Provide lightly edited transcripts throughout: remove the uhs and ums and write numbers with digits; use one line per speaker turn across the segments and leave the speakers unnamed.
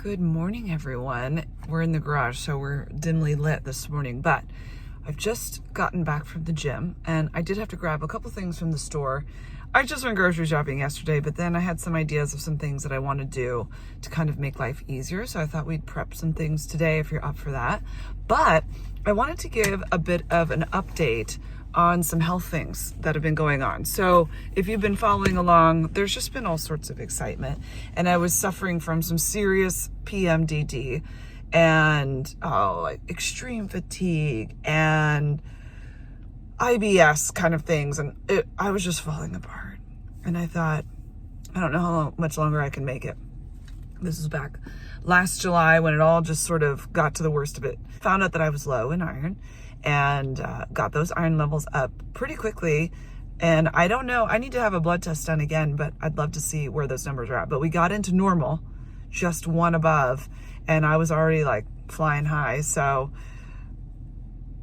Good morning, everyone. We're in the garage, so we're dimly lit this morning, but I've just gotten back from the gym and I did have to grab a couple things from the store. I just went grocery shopping yesterday, but then I had some ideas of some things that I want to do to kind of make life easier. So I thought we'd prep some things today if you're up for that. But I wanted to give a bit of an update on some health things that have been going on. So if you've been following along, there's just been all sorts of excitement. And I was suffering from some serious PMDD and like extreme fatigue and IBS kind of things. And I was just falling apart. And I thought, I don't know how much longer I can make it. This was back last July when it all just sort of got to the worst of it. Found out that I was low in iron and got those iron levels up pretty quickly. And I don't know, I need to have a blood test done again, but I'd love to see where those numbers are at. But we got into normal, just one above, and I was already like flying high. So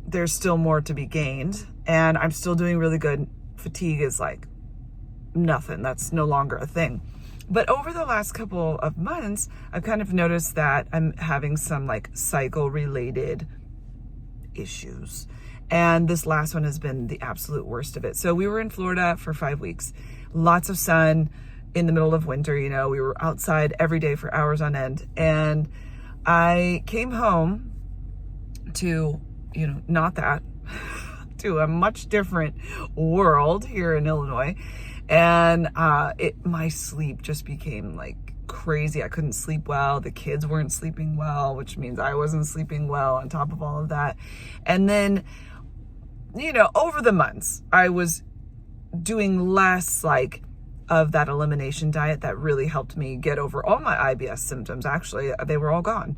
there's still more to be gained and I'm still doing really good. Fatigue is like nothing. That's no longer a thing. But over the last couple of months, I've kind of noticed that I'm having some like cycle related issues. And this last one has been the absolute worst of it. So we were in Florida for 5 weeks, lots of sun in the middle of winter. You know, we were outside every day for hours on end. And I came home to, not that, to a much different world here in Illinois. And my sleep just became like crazy. I couldn't sleep well. The kids weren't sleeping well, which means I wasn't sleeping well on top of all of that. And then, over the months, I was doing less like of that elimination diet that really helped me get over all my IBS symptoms. Actually, they were all gone.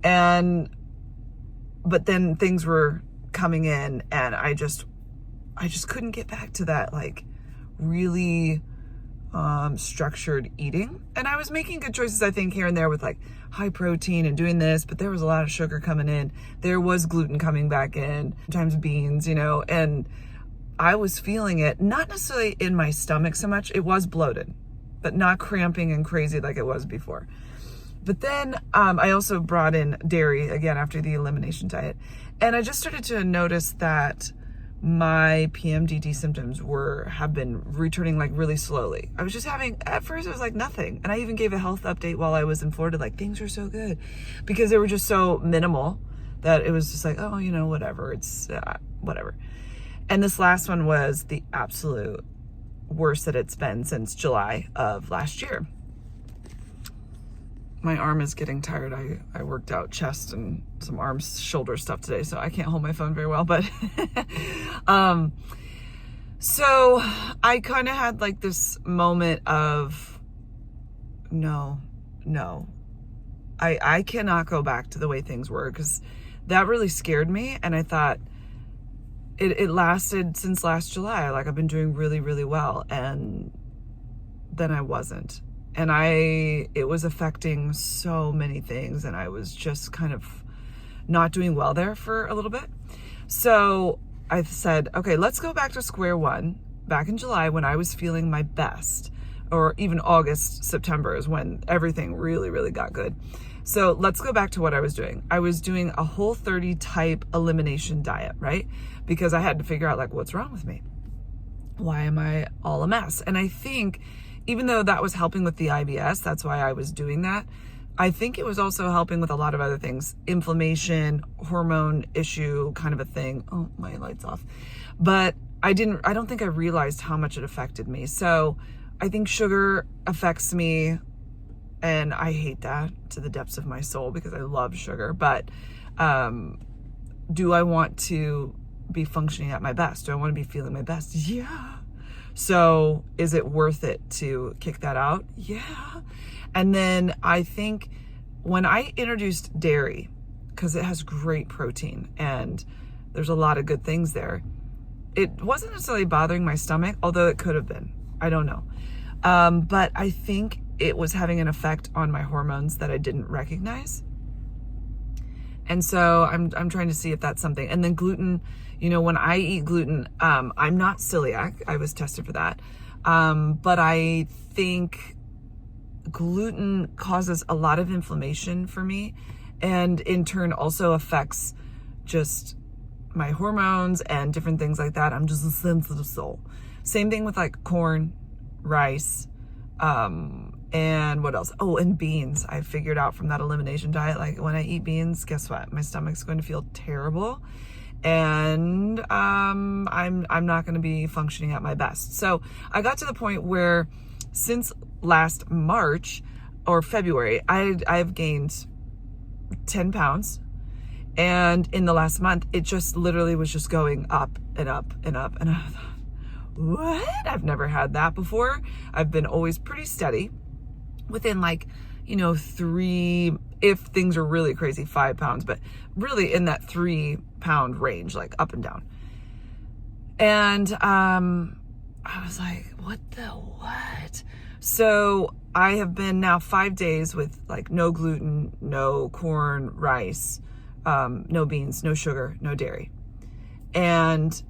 But then things were coming in and I just couldn't get back to that like really structured eating. And I was making good choices, I think, here and there with like high protein and doing this, but there was a lot of sugar coming in. There was gluten coming back in, sometimes beans, and I was feeling it, not necessarily in my stomach so much. It was bloated, but not cramping and crazy like it was before. But then I also brought in dairy again after the elimination diet. And I just started to notice that my PMDD symptoms have been returning like really slowly. I was just at first it was like nothing. And I even gave a health update while I was in Florida, like things are so good because they were just so minimal that it was just like, oh, whatever, it's whatever. And this last one was the absolute worst that it's been since July of last year. My arm is getting tired. I worked out chest and some arms, shoulder stuff today, so I can't hold my phone very well, but so I kind of had like this moment of no, I cannot go back to the way things were, because that really scared me. And I thought it lasted since last July. Like I've been doing really, really well. And then I wasn't. And it was affecting so many things. And I was just kind of not doing well there for a little bit. So I said, okay, let's go back to square one. Back in July when I was feeling my best, or even August, September is when everything really, really got good. So let's go back to what I was doing. I was doing a Whole30 type elimination diet, right? Because I had to figure out like, what's wrong with me? Why am I all a mess? And I think even though that was helping with the IBS, that's why I was doing that. I think it was also helping with a lot of other things, inflammation, hormone issue kind of a thing. Oh, my light's off. But I don't think I realized how much it affected me. So I think sugar affects me, and I hate that to the depths of my soul because I love sugar. But do I want to be functioning at my best? Do I want to be feeling my best? Yeah. So is it worth it to kick that out? Yeah. And then I think when I introduced dairy, because it has great protein and there's a lot of good things there, it wasn't necessarily bothering my stomach, although it could have been. I don't know. But I think it was having an effect on my hormones that I didn't recognize. And so I'm trying to see if that's something. And then gluten, when I eat gluten, I'm not celiac. I was tested for that. But I think gluten causes a lot of inflammation for me, and in turn also affects just my hormones and different things like that. I'm just a sensitive soul. Same thing with like corn, rice, and what else? Oh, and beans. I figured out from that elimination diet, like when I eat beans, guess what? My stomach's going to feel terrible, and I'm not going to be functioning at my best. So I got to the point where since last March or February, I've gained 10 pounds. And in the last month, it just literally was just going up and up and up. And I thought, what? I've never had that before. I've been always pretty steady within like, 3, if things are really crazy, 5 pounds, but really in that 3-pound range, like up and down. And I was like, what the what? So I have been now 5 days with like no gluten, no corn, rice, no beans, no sugar, no dairy. And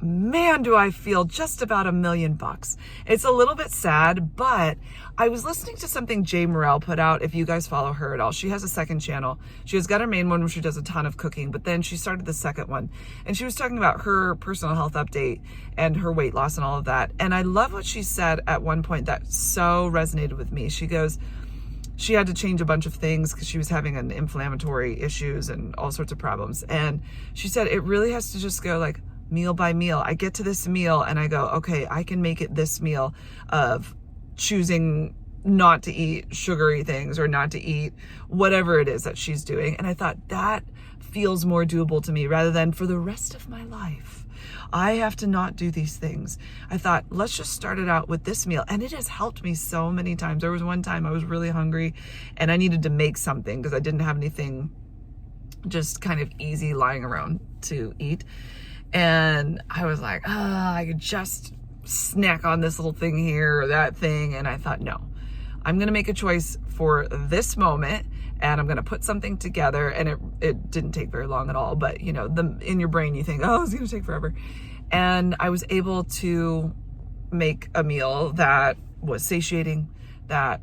man, do I feel just about $1 million. It's a little bit sad, but I was listening to something Jay Morrell put out. If you guys follow her at all, she has a second channel. She has got her main one where she does a ton of cooking, but then she started the second one, and she was talking about her personal health update and her weight loss and all of that. And I love what she said at one point that so resonated with me. She goes, she had to change a bunch of things because she was having an inflammatory issues and all sorts of problems. And she said, it really has to just go like meal by meal. I get to this meal and I go, okay, I can make it this meal of choosing not to eat sugary things or not to eat whatever it is that she's doing. And I thought that feels more doable to me rather than for the rest of my life I have to not do these things. I thought, let's just start it out with this meal. And it has helped me so many times. There was one time I was really hungry and I needed to make something because I didn't have anything just kind of easy lying around to eat. And I was like, I could just snack on this little thing here or that thing. And I thought, no, I'm going to make a choice for this moment and I'm going to put something together. And it didn't take very long at all. But, in your brain, you think, oh, it's going to take forever. And I was able to make a meal that was satiating, that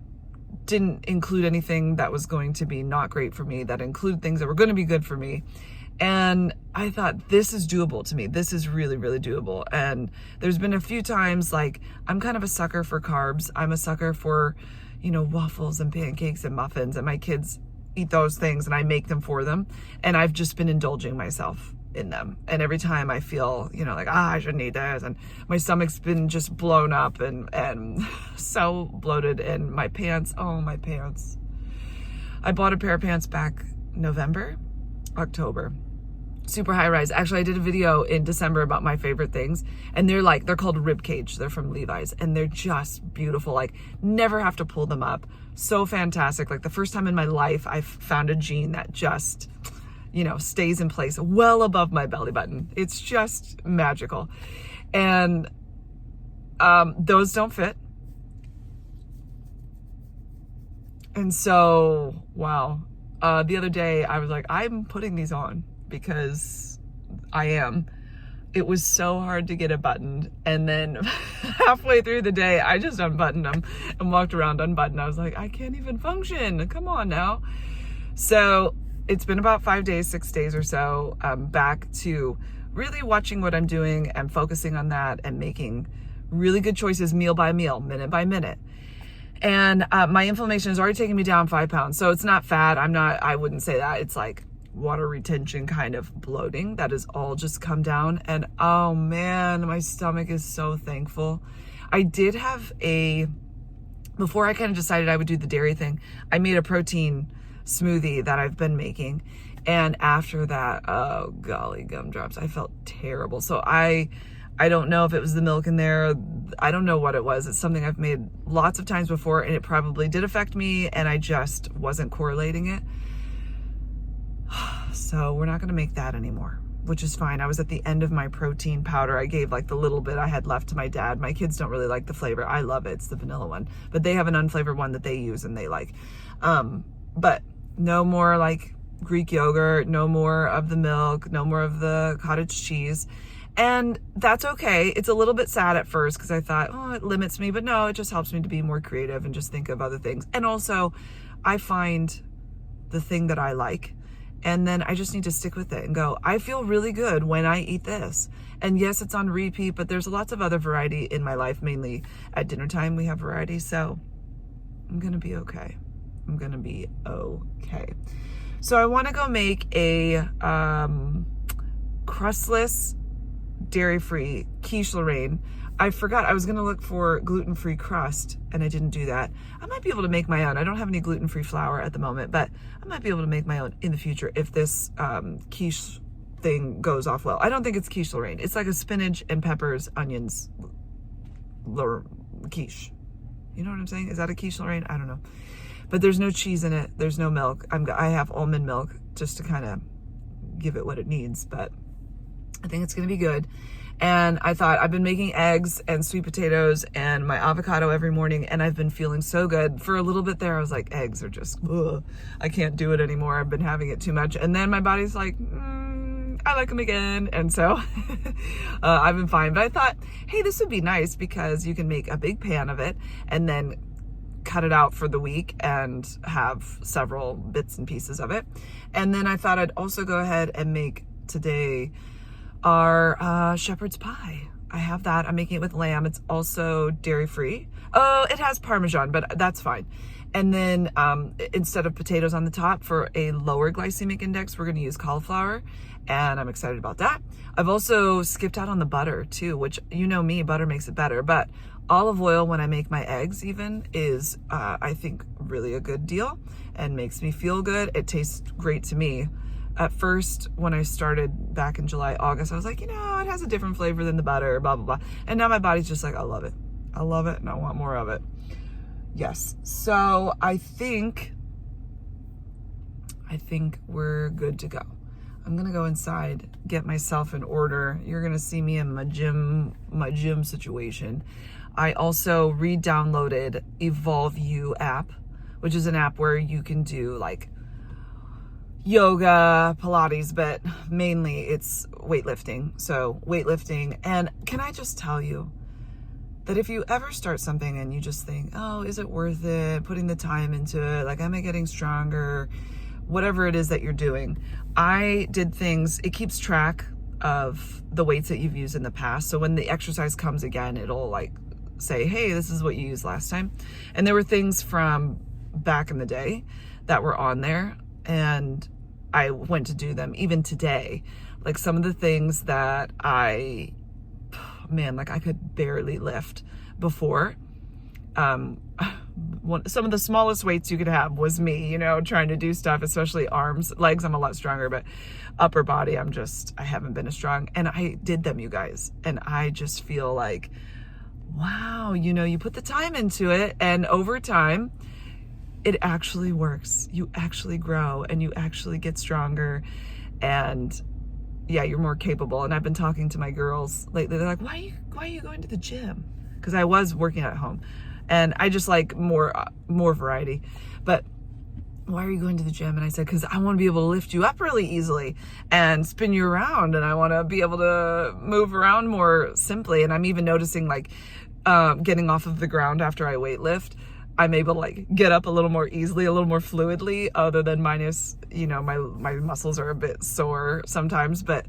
didn't include anything that was going to be not great for me, that included things that were going to be good for me. And I thought, this is doable to me. This is really, really doable. And there's been a few times, like, I'm kind of a sucker for carbs. I'm a sucker for, waffles and pancakes and muffins. And my kids eat those things and I make them for them. And I've just been indulging myself in them. And every time I feel, like, I shouldn't eat this. And my stomach's been just blown up and so bloated. And my pants, my pants. I bought a pair of pants back October. Super high rise. Actually, I did a video in December about my favorite things, and they're called Ribcage. They're from Levi's, and they're just beautiful. Like, never have to pull them up. So fantastic. Like, the first time in my life I've found a jean that just, stays in place well above my belly button. It's just magical. And those don't fit. And so, wow. The other day I was like, I'm putting these on because I am. It was so hard to get it buttoned. And then halfway through the day, I just unbuttoned them and walked around unbuttoned. I was like, I can't even function. Come on now. So it's been about 5 days, 6 days or so. I'm back to really watching what I'm doing and focusing on that and making really good choices meal by meal, minute by minute. And my inflammation is already taking me down 5 pounds. So it's not fat. I wouldn't say that. It's like water retention kind of bloating that has all just come down. And oh man, my stomach is so thankful. I did have before I kind of decided I would do the dairy thing, I made a protein smoothie that I've been making. And after that, oh golly gumdrops, I felt terrible. So I don't know if it was the milk in there. I don't know what it was. It's something I've made lots of times before and it probably did affect me and I just wasn't correlating it. So we're not going to make that anymore, which is fine. I was at the end of my protein powder. I gave like the little bit I had left to my dad. My kids don't really like the flavor. I love it. It's the vanilla one, but they have an unflavored one that they use and they like. But no more like Greek yogurt, no more of the milk, no more of the cottage cheese. And that's okay. It's a little bit sad at first because I thought, oh, it limits me. But no, it just helps me to be more creative and just think of other things. And also, I find the thing that I like. And then I just need to stick with it and go, I feel really good when I eat this. And yes, it's on repeat, but there's lots of other variety in my life. Mainly at dinner time, we have variety. So I'm going to be okay. I'm going to be okay. So I want to go make a crustless, dairy-free quiche Lorraine. I forgot I was going to look for gluten-free crust, and I didn't do that. I might be able to make my own. I don't have any gluten-free flour at the moment, but I might be able to make my own in the future if this quiche thing goes off well. I don't think it's quiche Lorraine. It's like a spinach and peppers, onions quiche. You know what I'm saying? Is that a quiche Lorraine? I don't know. But there's no cheese in it. There's no milk. I have almond milk just to kind of give it what it needs, but I think it's going to be good. And I thought, I've been making eggs and sweet potatoes and my avocado every morning, and I've been feeling so good. For a little bit there, I was like, eggs are just, ugh, I can't do it anymore. I've been having it too much. And then my body's like, I like them again. And so I've been fine. But I thought, hey, this would be nice because you can make a big pan of it and then cut it out for the week and have several bits and pieces of it. And then I thought I'd also go ahead and make today our shepherd's pie. I have that. I'm making it with lamb. It's also dairy-free. Oh, it has Parmesan, but that's fine. And then instead of potatoes on the top for a lower glycemic index, we're going to use cauliflower. And I'm excited about that. I've also skipped out on the butter too, which, you know me, butter makes it better. But olive oil, when I make my eggs even, is, I think, really a good deal and makes me feel good. It tastes great to me. At first, when I started back in July, August, I was like, you know, it has a different flavor than the butter, blah, blah, blah. And now my body's just like, I love it. I love it and I want more of it. Yes. So I think we're good to go. I'm going to go inside, get myself in order. You're going to see me in my gym situation. I also re-downloaded Evolve You app, which is an app where you can do like yoga, Pilates, but mainly it's weightlifting. So weightlifting. And can I just tell you that if you ever start something and you just think, oh, is it worth it? Putting the time into it? Like, am I getting stronger? Whatever it is that you're doing. I did things, it keeps track of the weights that you've used in the past. So when the exercise comes again, it'll like say, hey, this is what you used last time. And there were things from back in the day that were on there. And I went to do them even today. Like some of the things that I could barely lift before. Some of the smallest weights you could have was me, you know, trying to do stuff, especially arms. Legs, I'm a lot stronger, but upper body, I haven't been as strong. And I did them, you guys. And I just feel like, wow, you know, you put the time into it, and over time, it actually works. You actually grow and you actually get stronger, and yeah, you're more capable. And I've been talking to my girls lately. They're like, why are you going to the gym? Because I was working at home. And I just like more variety. But why are you going to the gym? And I said, because I want to be able to lift you up really easily and spin you around. And I want to be able to move around more simply. And I'm even noticing like getting off of the ground after I weight lift, I'm able to like get up a little more easily, a little more fluidly, other than minus, you know, my muscles are a bit sore sometimes. But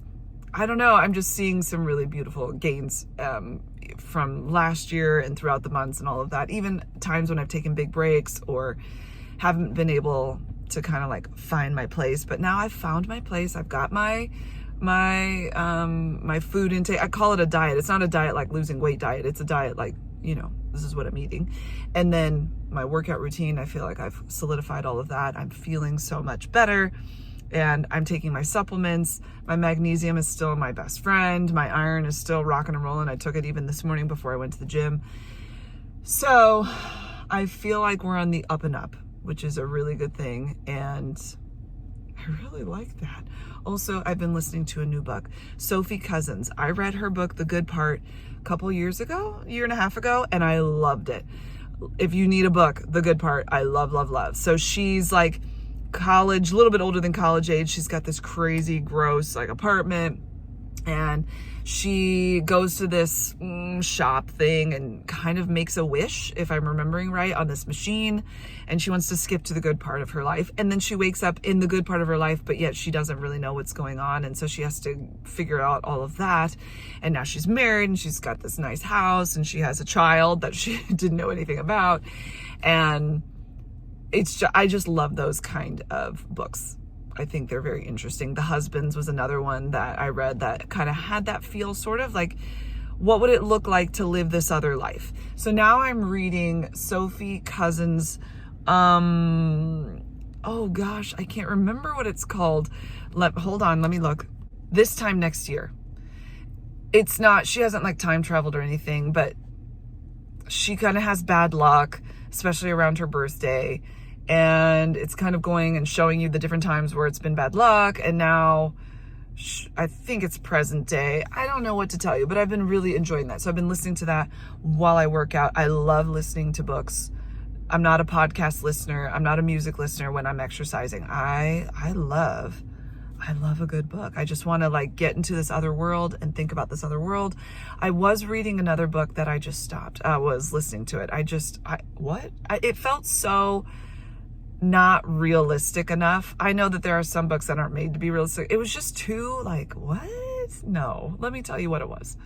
I don't know. I'm just seeing some really beautiful gains from last year and throughout the months and all of that. Even times when I've taken big breaks or haven't been able to kind of like find my place. But now I've found my place. I've got my food intake. I call it a diet. It's not a diet like losing weight diet. It's a diet like, you know, this is what I'm eating. And then my workout routine, I feel like I've solidified all of that. I'm feeling so much better. And I'm taking my supplements. My magnesium is still my best friend. My iron is still rocking and rolling. I took it even this morning before I went to the gym. So I feel like we're on the up and up, which is a really good thing. And I really like that. Also, I've been listening to a new book, Sophie Cousins. I read her book, The Good Part, a couple years ago, a year and a half ago, and I loved it. If you need a book, The Good Part, I love, love, love. So she's like college, a little bit older than college age. She's got this crazy, gross like apartment, and she goes to this shop thing and kind of makes a wish, if I'm remembering right, on this machine, and she wants to skip to the good part of her life, and then she wakes up in the good part of her life, but yet she doesn't really know what's going on, and so she has to figure out all of that. And now she's married and she's got this nice house and she has a child that she didn't know anything about, and I just love those kind of books. I think they're very interesting. The Husbands was another one that I read that kind of had that feel, sort of like, what would it look like to live this other life? So now I'm reading Sophie Cousins', oh gosh, I can't remember what it's called. Hold on, let me look. This Time Next Year. It's not, she hasn't like time traveled or anything, but she kind of has bad luck, especially around her birthday. And it's kind of going and showing you the different times where it's been bad luck. And now I think it's present day. I don't know what to tell you, but I've been really enjoying that. So I've been listening to that while I work out. I love listening to books. I'm not a podcast listener. I'm not a music listener when I'm exercising. I love a good book. I just want to like get into this other world and think about this other world. I was reading another book that I just stopped. I was listening to it. It felt so not realistic enough. I know that there are some books that aren't made to be realistic. It was just too like, what? No, let me tell you what it was.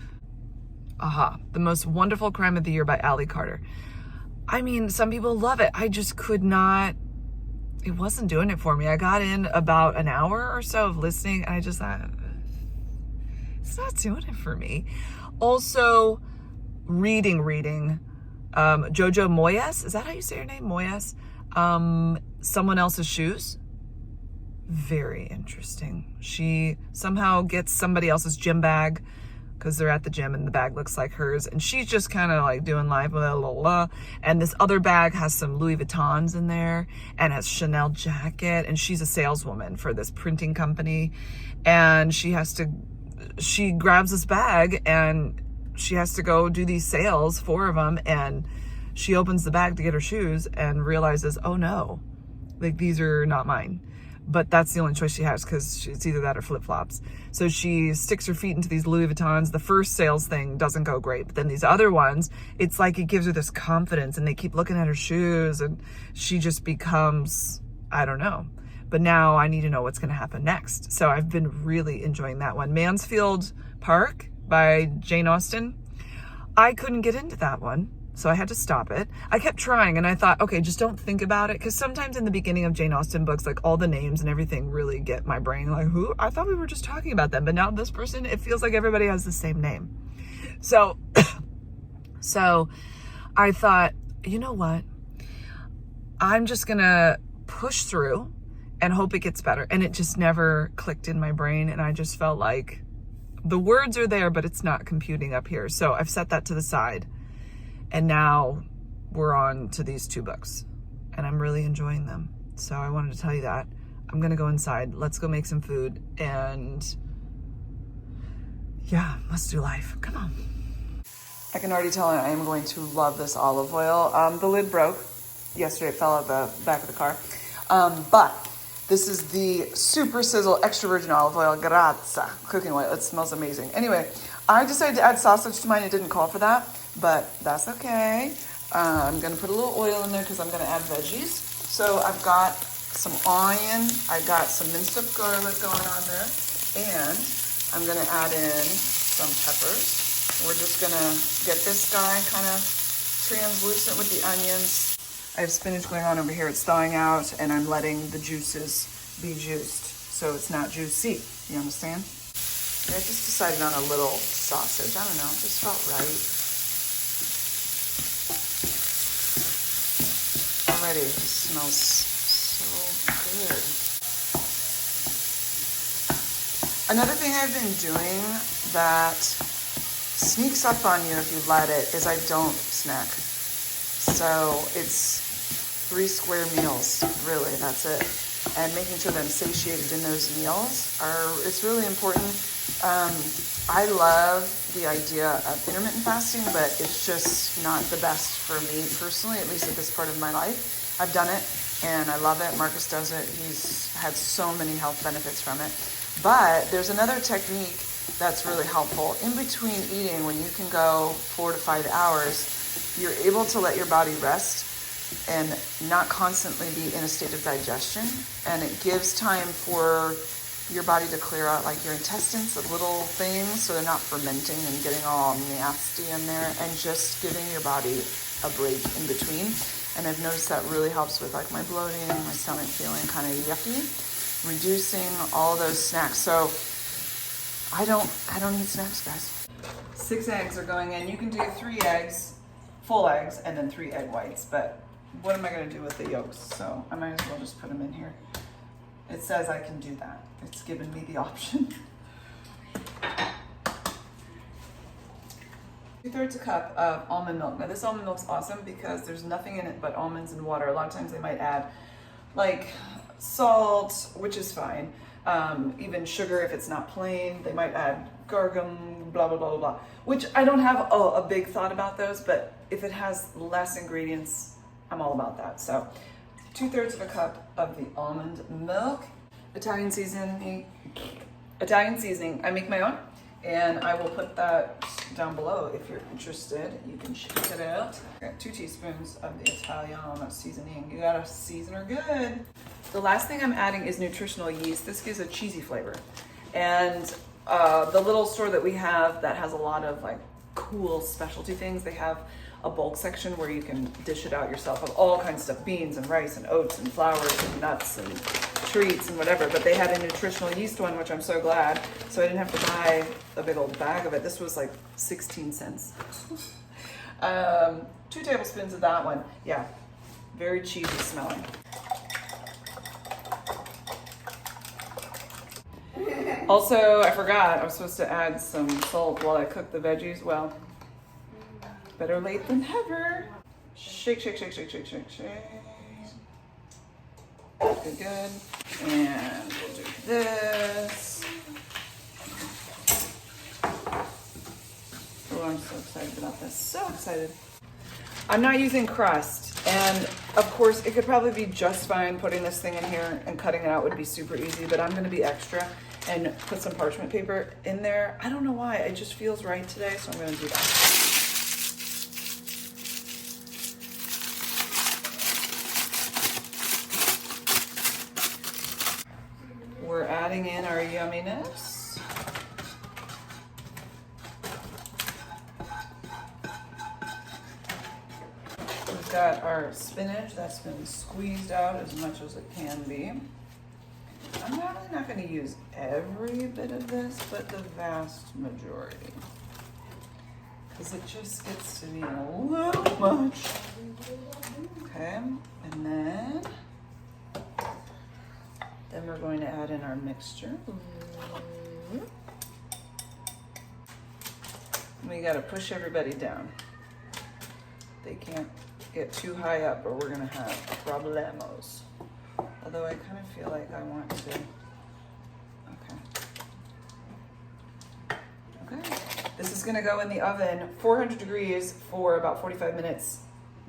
The Most Wonderful Crime of the Year by Ally Carter. I mean, some people love it. I just could not, it wasn't doing it for me. I got in about an hour or so of listening and I just thought, it's not doing it for me. Also, reading Jojo Moyes, is that how you say her name? Moyes? Someone Else's Shoes. Very interesting. She somehow gets somebody else's gym bag because they're at the gym and the bag looks like hers, and she's just kind of like doing life, blah, blah, blah. And this other bag has some Louis Vuittons in there and has Chanel jacket, and she's a saleswoman for this printing company, and she grabs this bag and she has to go do these sales, 4 of them, and she opens the bag to get her shoes and realizes, oh no, like these are not mine. But that's the only choice she has because it's either that or flip-flops. So she sticks her feet into these Louis Vuittons. The first sales thing doesn't go great. But then these other ones, it's like it gives her this confidence and they keep looking at her shoes and she just becomes, I don't know. But now I need to know what's going to happen next. So I've been really enjoying that one. Mansfield Park by Jane Austen. I couldn't get into that one, so I had to stop it. I kept trying and I thought, okay, just don't think about it. Because sometimes in the beginning of Jane Austen books, like all the names and everything really get my brain like, who? I thought we were just talking about them. But now this person, it feels like everybody has the same name. So, I thought, you know what? I'm just going to push through and hope it gets better. And it just never clicked in my brain. And I just felt like the words are there, but it's not computing up here. So I've set that to the side. And now we're on to these 2 books and I'm really enjoying them. So I wanted to tell you that. I'm going to go inside. Let's go make some food and yeah, let's do life. Come on. I can already tell I am going to love this olive oil. The lid broke yesterday. It fell out the back of the car. But this is the Super Sizzle Extra Virgin Olive Oil Grazza cooking oil. It smells amazing. Anyway, I decided to add sausage to mine. It didn't call for that, but that's okay. I'm going to put a little oil in there because I'm going to add veggies. So I've got some onion. I got some minced up garlic going on there. And I'm going to add in some peppers. We're just going to get this guy kind of translucent with the onions. I have spinach going on over here. It's thawing out and I'm letting the juices be juiced so it's not juicy. You understand? I just decided on a little sausage. I don't know, it just felt right. Already, it smells so good. Another thing I've been doing that sneaks up on you if you let it is I don't snack. So it's 3 square meals, really, that's it. And making sure that I'm satiated in those meals it's really important. I love the idea of intermittent fasting, but it's just not the best for me personally, at least at this part of my life. I've done it and I love it. Marcus does it. He's had so many health benefits from it. But there's another technique that's really helpful. In between eating, when you can go 4 to 5 hours, you're able to let your body rest and not constantly be in a state of digestion. And it gives time for your body to clear out like your intestines of little things so they're not fermenting and getting all nasty in there, and just giving your body a break in between. And I've noticed that really helps with like my bloating, my stomach feeling kind of yucky, reducing all those snacks. So I don't eat snacks, guys. 6 eggs are going in. You can do 3 eggs, full eggs, and then 3 egg whites, but what am I going to do with the yolks? So I might as well just put them in here. It says I can do that. It's given me the option. 2/3 a cup of almond milk. Now this almond milk's awesome because there's nothing in it but almonds and water. A lot of times they might add like salt, which is fine. Even sugar if it's not plain. They might add gargum, blah, blah, blah, blah, blah. Which I don't have a big thought about those, but if it has less ingredients, I'm all about that. So 2/3 of a cup of the almond milk. Italian seasoning. I make my own, and I will put that down below if you're interested. You can check it out. I got 2 teaspoons of the Italian seasoning. You gotta season her good. The last thing I'm adding is nutritional yeast. This gives a cheesy flavor. And the little store that we have that has a lot of like cool specialty things, they have a bulk section where you can dish it out yourself of all kinds of stuff, beans and rice and oats and flours and nuts and treats and whatever. But they had a nutritional yeast one, which I'm so glad. So I didn't have to buy a big old bag of it. This was like 16 cents. 2 tablespoons of that one. Yeah, very cheesy smelling. Also, I forgot I was supposed to add some salt while I cook the veggies. Well, better late than never. Shake, shake, shake, shake, shake, shake, shake. Good, good. And we'll do this. Oh, I'm so excited about this. So excited. I'm not using crust. And of course, it could probably be just fine putting this thing in here, and cutting it out would be super easy, but I'm gonna be extra and put some parchment paper in there. I don't know why, it just feels right today, so I'm gonna do that. We're adding in our yumminess. We've got our spinach that's been squeezed out as much as it can be. I'm probably not going to use every bit of this, but the vast majority, because it just gets to be a little much. Okay, and then we're going to add in our mixture. We got to push everybody down. They can't get too high up or we're going to have problemos. Although I kind of feel like I want to, okay. This is gonna go in the oven, 400 degrees for about 45 minutes,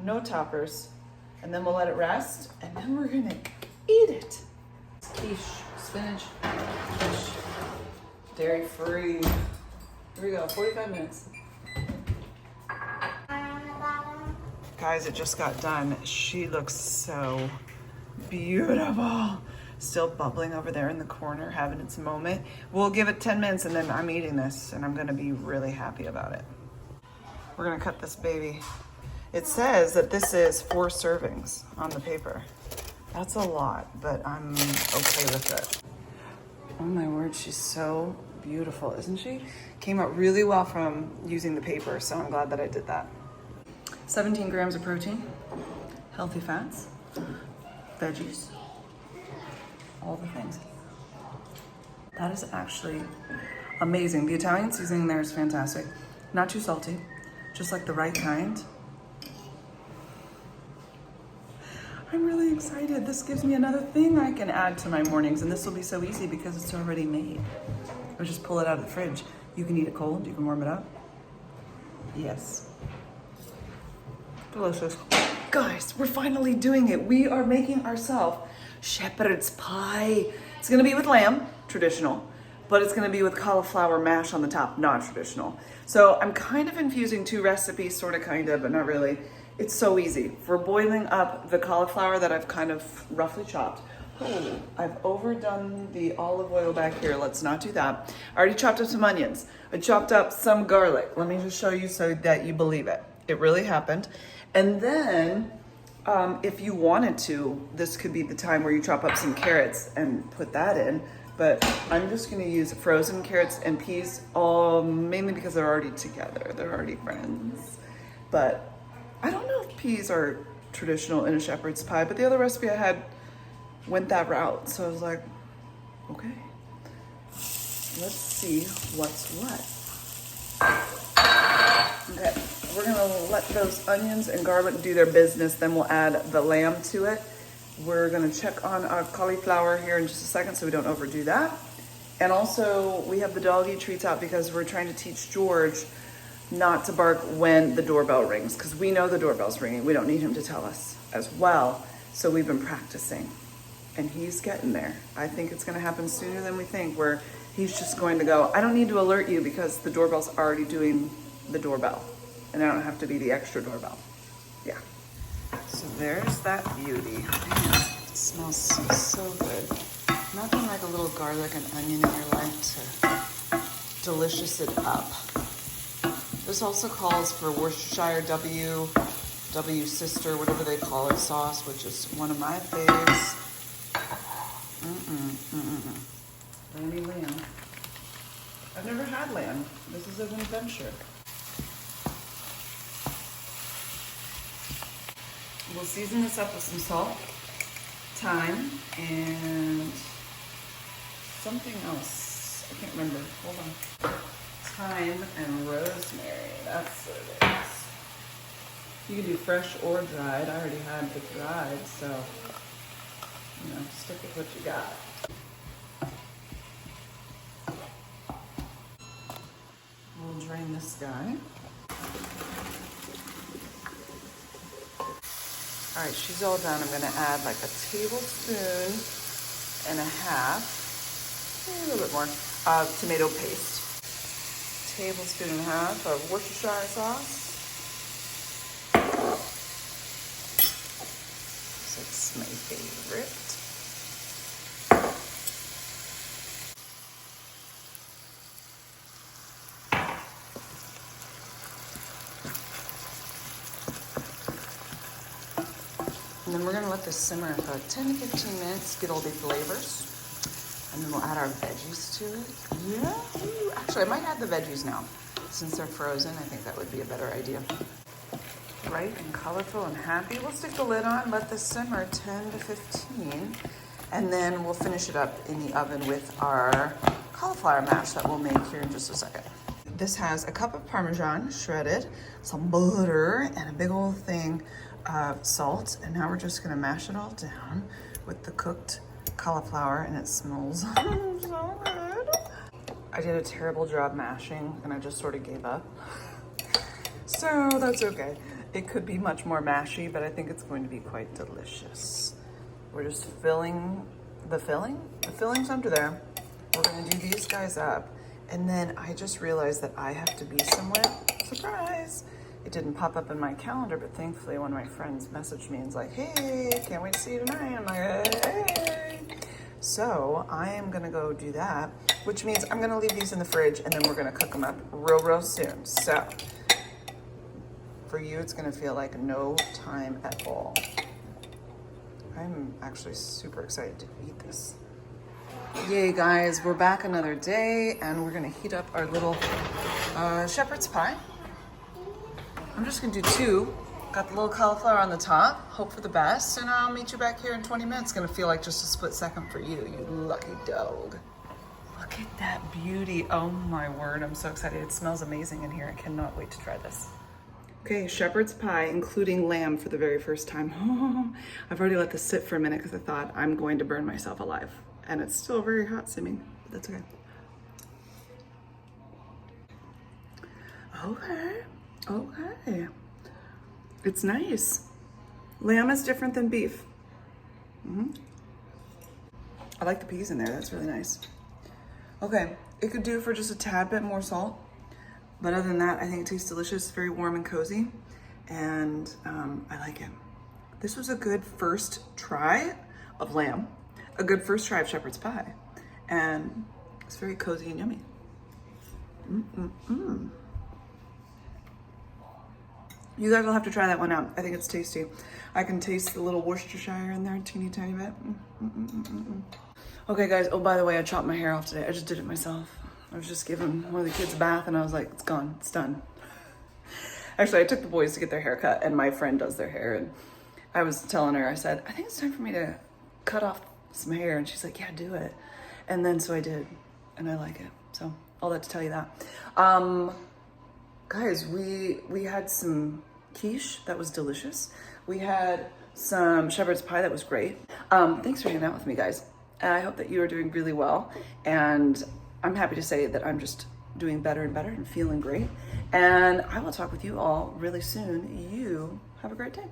no toppers, and then we'll let it rest, and then we're gonna eat it. Quiche, spinach, quiche, dairy-free. Here we go, 45 minutes. Guys, it just got done. She looks so beautiful. Still bubbling over there in the corner, having its moment. We'll give it 10 minutes and then I'm eating this and I'm gonna be really happy about it. We're gonna cut this baby. It says that this is 4 servings on the paper. That's a lot, but I'm okay with it. Oh my word, she's so beautiful, isn't she? Came out really well from using the paper, so I'm glad that I did that. 17 grams of protein, healthy fats, veggies, all the things. That is actually amazing. The Italian seasoning there is fantastic. Not too salty, just like the right kind. I'm really excited. This gives me another thing I can add to my mornings, and this will be so easy because it's already made. Or just pull it out of the fridge. You can eat it cold, you can warm it up. Yes. Delicious. Guys, we're finally doing it. We are making ourselves shepherd's pie. It's gonna be with lamb, traditional, but it's gonna be with cauliflower mash on the top, not traditional. So I'm kind of infusing two recipes, sort of, kind of, but not really. It's so easy. For boiling up the cauliflower that I've kind of roughly chopped. Oh, I've overdone the olive oil back here. Let's not do that. I already chopped up some onions. I chopped up some garlic. Let me just show you so that you believe it. It really happened. And then, if you wanted to, this could be the time where you chop up some carrots and put that in. But I'm just gonna use frozen carrots and peas, mainly because they're already together. They're already friends. But I don't know if peas are traditional in a shepherd's pie, but the other recipe I had went that route. So I was like, okay, let's see what's what. Okay, we're gonna let those onions and garlic do their business, then we'll add the lamb to it. We're gonna check on our cauliflower here in just a second so we don't overdo that. And also, we have the doggy treats out because we're trying to teach George not to bark when the doorbell rings, because we know the doorbell's ringing. We don't need him to tell us as well. So we've been practicing, and he's getting there. I think it's gonna happen sooner than we think, where he's just going to go, I don't need to alert you because the doorbell's already doing the doorbell, and I don't have to be the extra doorbell. Yeah. So there's that beauty. Man, it smells so good. Nothing like a little garlic and onion in your life to delicious it up. This also calls for Worcestershire W Sister, whatever they call it, sauce, which is one of my faves. Lammy lamb. I've never had lamb. This is an adventure. We'll season this up with some salt, thyme, and something else. I can't remember. Hold on. Thyme and rosemary. That's what it is. You can do fresh or dried. I already had the dried, so you know, stick with what you got. We'll drain this guy. All right, she's all done. I'm gonna add like a tablespoon and a half, maybe a little bit more, of tomato paste. Tablespoon and a half of Worcestershire sauce. It's my favorite. And then we're gonna let this simmer for 10 to 15 minutes, get all the flavors. And then we'll add our veggies to it. Yeah, ooh, actually I might add the veggies now. Since they're frozen, I think that would be a better idea. Bright and colorful and happy. We'll stick the lid on, let this simmer 10 to 15. And then we'll finish it up in the oven with our cauliflower mash that we'll make here in just a second. This has a cup of Parmesan shredded, some butter, and a big old thing of salt. And now we're just gonna mash it all down with the cooked cauliflower, and it smells so good. I did a terrible job mashing and I just sort of gave up. So that's okay. It could be much more mashy, but I think it's going to be quite delicious. We're just filling the filling. The filling's under there. We're gonna do these guys up. And then I just realized that I have to be somewhere. Surprise! It didn't pop up in my calendar, but thankfully one of my friends messaged me and was like, hey, can't wait to see you tonight. I'm like, hey. So I am gonna go do that, which means I'm gonna leave these in the fridge and then we're gonna cook them up real soon. So for you, it's gonna feel like no time at all. I'm actually super excited to eat this. Yay guys, we're back another day and we're gonna heat up our little shepherd's pie. I'm just gonna do two. Got the little cauliflower on the top, hope for the best, and I'll meet you back here in 20 minutes. Gonna feel like just a split second for you, you lucky dog. Look at that beauty, oh my word, I'm so excited. It smells amazing in here, I cannot wait to try this. Okay, shepherd's pie, including lamb for the very first time. I've already let this sit for a minute because I thought I'm going to burn myself alive. And it's still very hot simming, but that's okay. Okay. It's nice. Lamb is different than beef. I like the peas in there, that's really nice. Okay, it could do for just a tad bit more salt. But other than that, I think it tastes delicious, very warm and cozy, and I like it. This was a good first try of lamb, a good first try of shepherd's pie, and it's very cozy and yummy. You guys will have to try that one out. I think it's tasty. I can taste the little Worcestershire in there, a teeny tiny bit. Okay guys, oh by the way, I chopped my hair off today. I just did it myself. I was just giving one of the kids a bath and I was like, it's gone, it's done. Actually, I took the boys to get their hair cut and my friend does their hair, and I was telling her, I said, I think it's time for me to cut off some hair, and she's like, yeah, do it. And then so I did, and I like it. So all that to tell you that. Guys, we had some quiche that was delicious. We had some shepherd's pie that was great. Thanks for hanging out with me, guys. I hope that you are doing really well, and I'm happy to say that I'm just doing better and better and feeling great. And I will talk with you all really soon. You have a great day.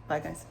Bye, guys.